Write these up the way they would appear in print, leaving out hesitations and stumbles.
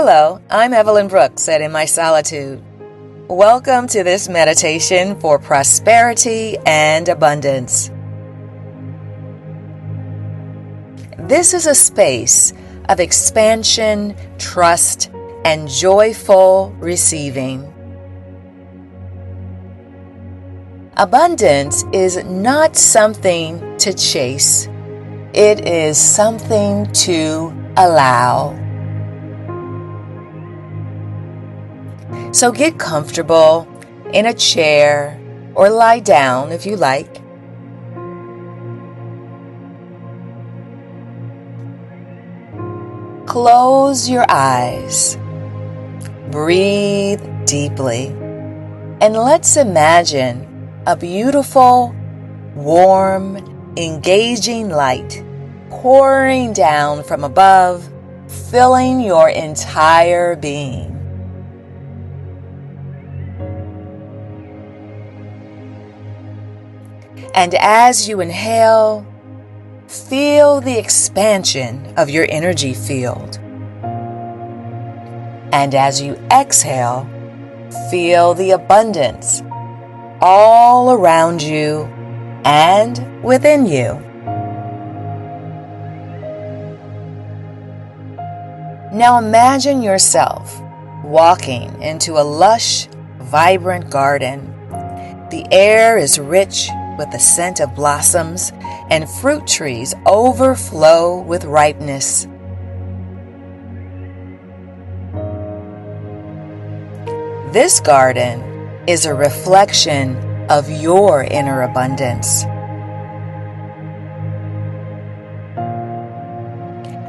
Hello, I'm Evelyn Brooks at In My Solitude. Welcome to this meditation for prosperity and abundance. This is a space of expansion, trust, and joyful receiving. Abundance is not something to chase. It is something to allow. So get comfortable in a chair or lie down if you like. Close your eyes. Breathe deeply. And let's imagine a beautiful, warm, engaging light pouring down from above, filling your entire being. And as you inhale, feel the expansion of your energy field. And as you exhale, feel the abundance all around you and within you. Now imagine yourself walking into a lush, vibrant garden. The air is rich with the scent of blossoms, and fruit trees overflow with ripeness. This garden is a reflection of your inner abundance.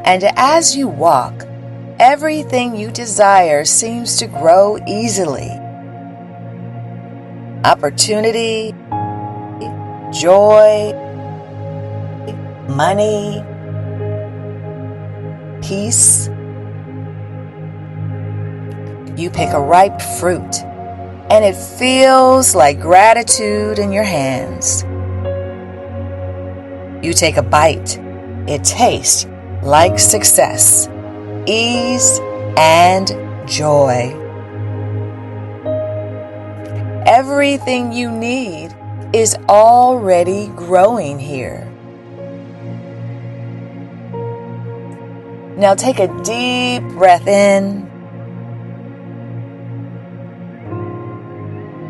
And as you walk, everything you desire seems to grow easily. Opportunity, joy, money, peace. You pick a ripe fruit, and it feels like gratitude in your hands. You take a bite. It tastes like success, ease, and joy. Everything you need is already growing here. Now take a deep breath in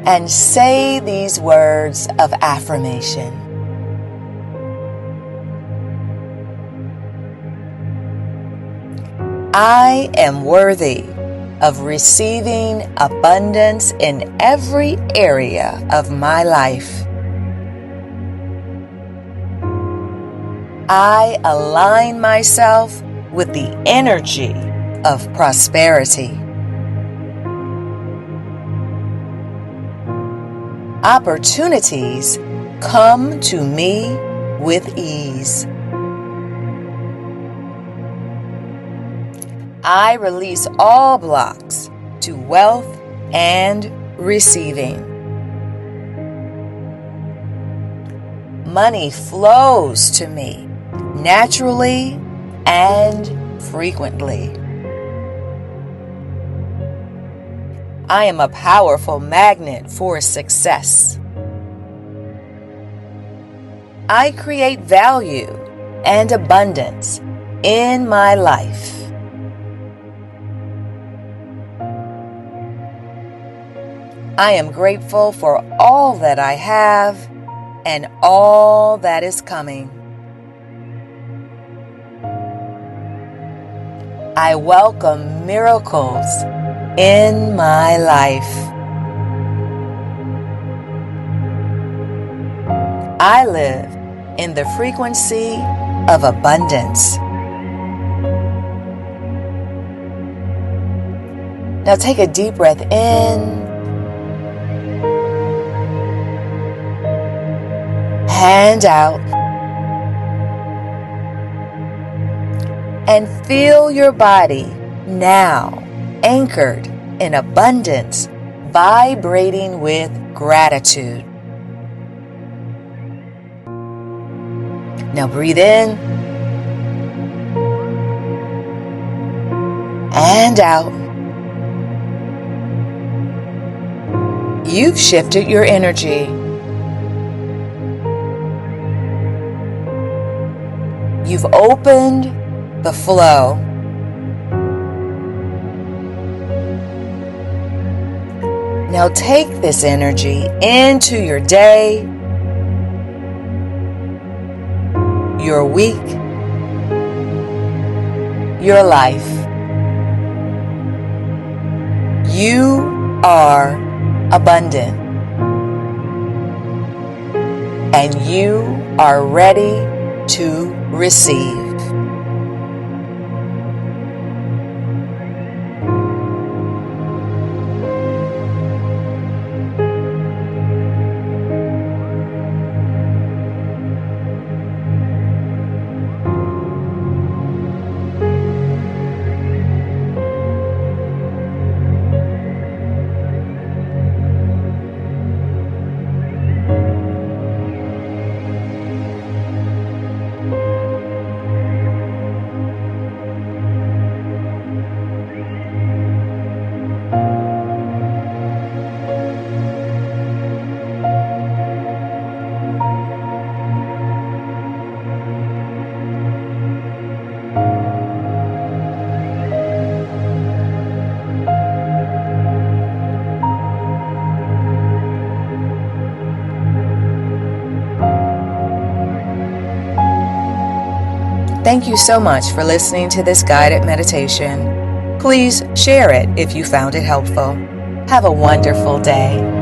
and say these words of affirmation. I am worthy of receiving abundance in every area of my life. I align myself with the energy of prosperity. Opportunities come to me with ease. I release all blocks to wealth and receiving. Money flows to me naturally and frequently. I am a powerful magnet for success. I create value and abundance in my life. I am grateful for all that I have and all that is coming. I welcome miracles in my life. I live in the frequency of abundance. Now take a deep breath in and out. And feel your body now anchored in abundance, vibrating with gratitude. Now breathe in and out. You've shifted your energy. You've opened the flow. Now take this energy into your day, your week, your life. You are abundant, and you are ready to receive. Thank you so much for listening to this guided meditation. Please share it if you found it helpful. Have a wonderful day.